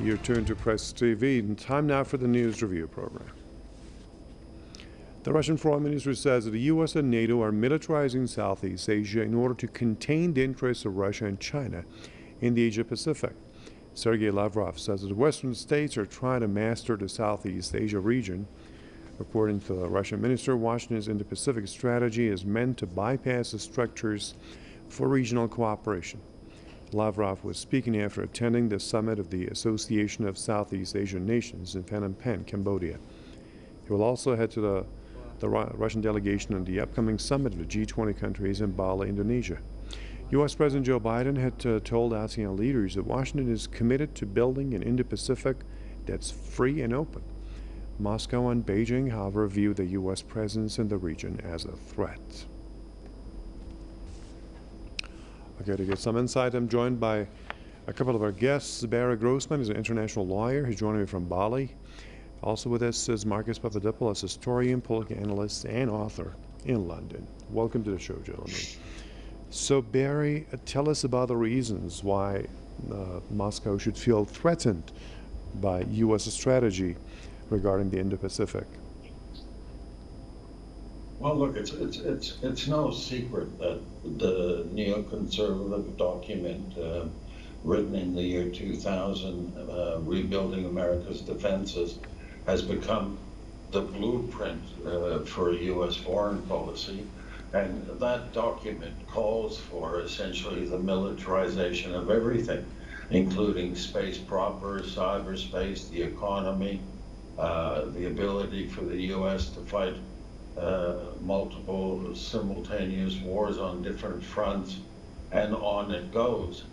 Your turn to Press TV, and time now for the News Review program. The Russian Foreign Minister says that the U.S. and NATO are militarizing Southeast Asia in order to contain the interests of Russia and China in the Asia-Pacific. Sergei Lavrov says that the Western states are trying to master the Southeast Asia region. According to the Russian minister, Washington's Indo-Pacific strategy is meant to bypass the structures for regional cooperation. Lavrov was speaking after attending the summit of the Association of Southeast Asian Nations in Phnom Penh, Cambodia. He will also head to the Russian delegation on the upcoming summit of the G20 countries in Bali, Indonesia. U.S. President Joe Biden had told ASEAN leaders that Washington is committed to building an Indo-Pacific that's free and open. Moscow and Beijing, however, view the U.S. presence in the region as a threat. Okay, to get some insight, I'm joined by a couple of our guests. Barry Grossman is an international lawyer. He's joining me from Bali. Also with us is Marcus Papadopoulos, historian, political analyst, and author in London. Welcome to the show, gentlemen. So, Barry, tell us about the reasons why Moscow should feel threatened by U.S. strategy regarding the Indo-Pacific. Well, look, it's no secret that the neoconservative document written in the year 2000, Rebuilding America's Defenses, has become the blueprint for U.S. foreign policy. And that document calls for essentially the militarization of everything, including space proper, cyberspace, the economy, the ability for the U.S. to fight multiple simultaneous wars on different fronts, and on it goes.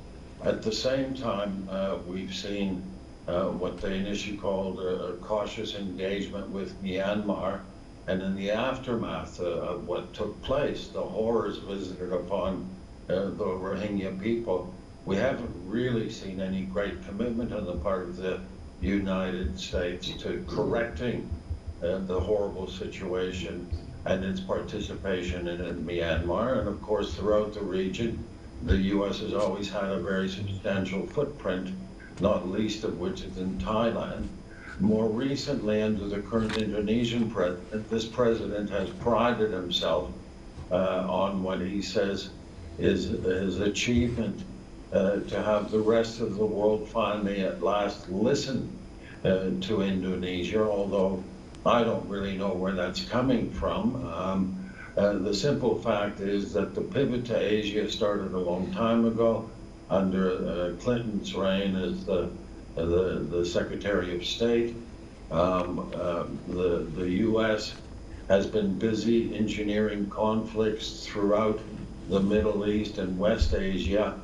At the same time, we've seen what they initially called a cautious engagement with Myanmar, and in the aftermath of what took place, the horrors visited upon the Rohingya people, we haven't really seen any great commitment on the part of the United States to correcting the horrible situation and its participation in Myanmar. And of course, throughout the region, the U.S. has always had a very substantial footprint, not least of which is in Thailand. More recently, under the current Indonesian president, this president has prided himself on what he says is his achievement to have the rest of the world finally at last listen to Indonesia, although I don't really know where that's coming from. The simple fact is that the pivot to Asia started a long time ago under Clinton's reign as the Secretary of State. The U.S. has been busy engineering conflicts throughout the Middle East and West Asia,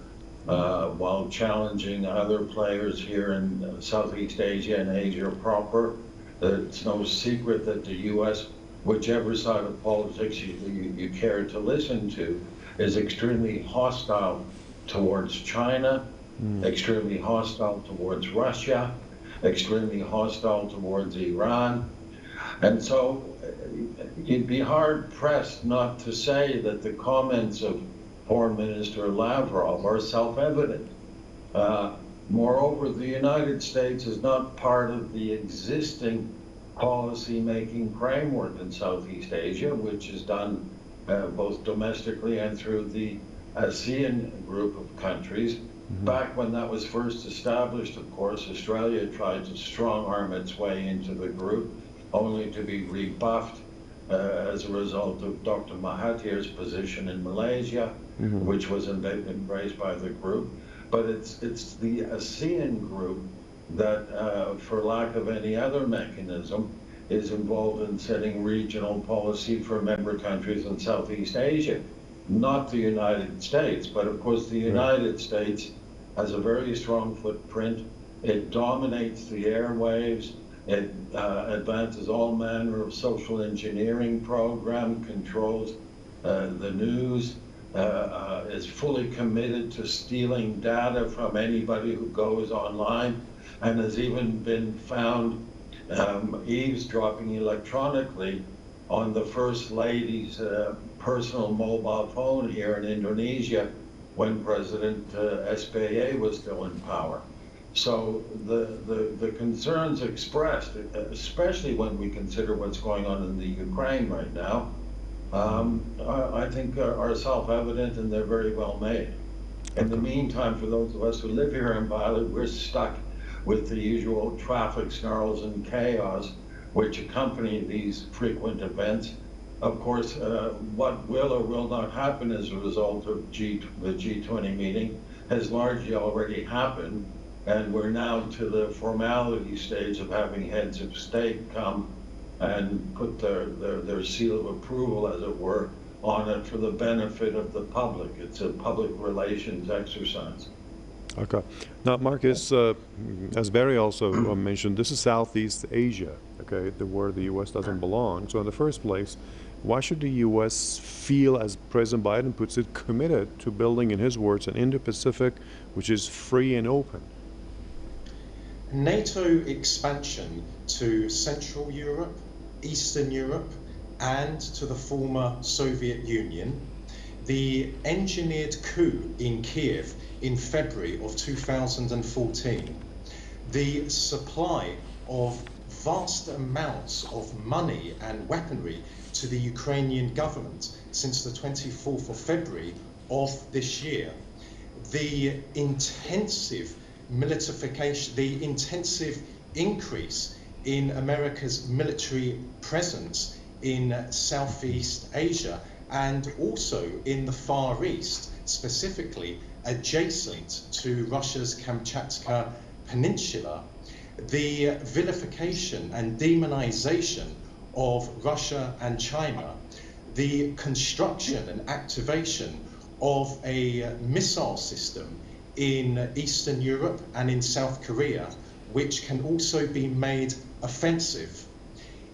while challenging other players here in Southeast Asia and Asia proper. It's no secret that the U.S., whichever side of politics you care to listen to, is extremely hostile towards China, extremely hostile towards Russia, extremely hostile towards Iran. And so you'd be hard-pressed not to say that the comments of Foreign Minister Lavrov are self-evident. Moreover, the United States is not part of the existing policy-making framework in Southeast Asia, which is done both domestically and through the ASEAN group of countries. Back when that was first established, of course, Australia tried to strong-arm its way into the group, only to be rebuffed as a result of Dr. Mahathir's position in Malaysia, which was embraced by the group. But it's the ASEAN group that, for lack of any other mechanism, is involved in setting regional policy for member countries in Southeast Asia, not the United States. But of course, the United States has a very strong footprint. It dominates the airwaves. It advances all manner of social engineering program, controls the news, is fully committed to stealing data from anybody who goes online, and has even been found eavesdropping electronically on the First Lady's personal mobile phone here in Indonesia when President SBY was still in power. So the concerns expressed, especially when we consider what's going on in the Ukraine right now, I think are self-evident, and they're very well made. In the meantime, for those of us who live here in Violet, we're stuck with the usual traffic snarls and chaos which accompany these frequent events. Of course, what will or will not happen as a result of the G20 meeting has largely already happened, and we're now to the formality stage of having heads of state come and put their seal of approval, as it were, on it for the benefit of the public. It's a public relations exercise. Okay. Now, Marcus, as Barry also mentioned, this is Southeast Asia, okay, where the U.S. doesn't belong. So in the first place, why should the U.S. feel, as President Biden puts it, committed to building, in his words, an Indo-Pacific which is free and open? NATO expansion to Central Europe, Eastern Europe, and to the former Soviet Union, the engineered coup in Kiev in February of 2014, the supply of vast amounts of money and weaponry to the Ukrainian government since the 24th of February of this year, the intensive militarification, the intensive increase in America's military presence in Southeast Asia and also in the Far East, specifically adjacent to Russia's Kamchatka Peninsula, the vilification and demonization of Russia and China, the construction and activation of a missile system in Eastern Europe and in South Korea, which can also be made offensive,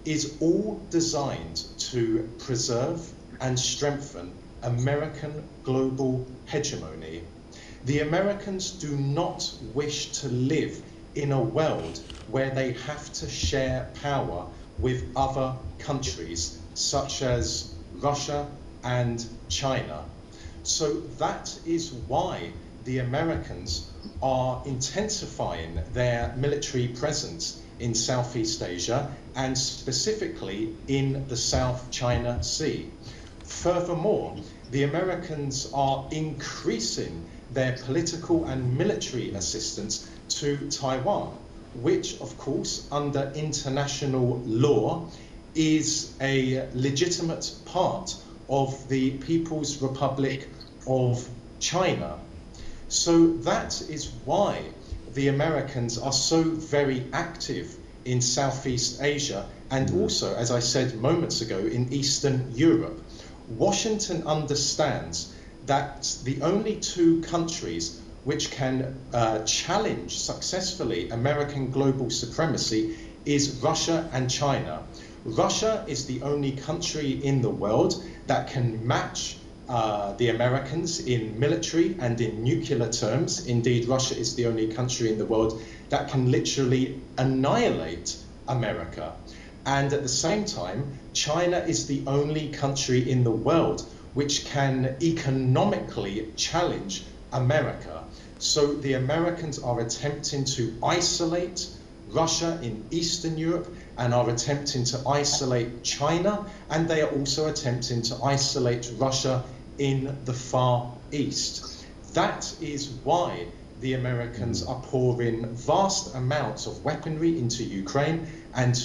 is all designed to preserve and strengthen American global hegemony. The Americans do not wish to live in a world where they have to share power with other countries, such as Russia and China. So that is why the Americans are intensifying their military presence in Southeast Asia and specifically in the South China Sea. Furthermore, the Americans are increasing their political and military assistance to Taiwan, which of course under international law is a legitimate part of the People's Republic of China. So that is why the Americans are so very active in Southeast Asia and also, as I said moments ago, in Eastern Europe. Washington understands that the only two countries which can challenge successfully American global supremacy is Russia and China. Russia is the only country in the world that can match the Americans in military and in nuclear terms. Indeed, Russia is the only country in the world that can literally annihilate America. And at the same time, China is the only country in the world which can economically challenge America. So the Americans are attempting to isolate Russia in Eastern Europe and are attempting to isolate China, and they are also attempting to isolate Russia in the Far East. That is why the Americans are pouring vast amounts of weaponry into Ukraine and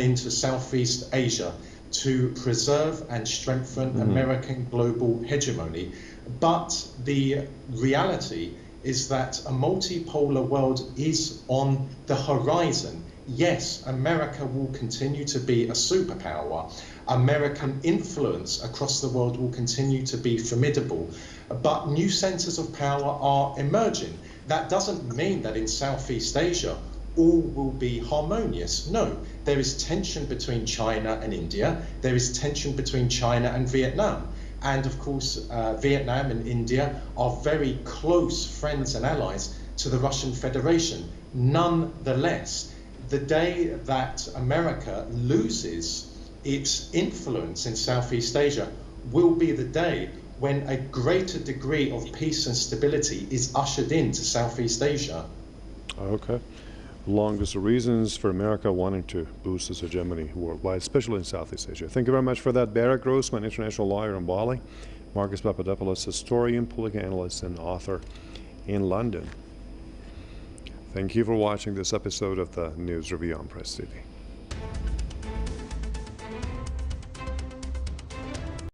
into Southeast Asia to preserve and strengthen American global hegemony. But the reality is that a multipolar world is on the horizon. Yes, America will continue to be a superpower. American influence across the world will continue to be formidable, but new centers of power are emerging. That doesn't mean that in Southeast Asia all will be harmonious. No, there is tension between China and India. There is tension between China and Vietnam. And of course, Vietnam and India are very close friends and allies to the Russian Federation. Nonetheless, the day that America loses its influence in Southeast Asia will be the day when a greater degree of peace and stability is ushered into Southeast Asia. Okay. Longest reasons for America wanting to boost its hegemony worldwide, especially in Southeast Asia. Thank you very much for that. Barry Grossman, international lawyer in Bali. Marcus Papadopoulos, historian, political analyst, and author in London. Thank you for watching this episode of the News Review on Press TV.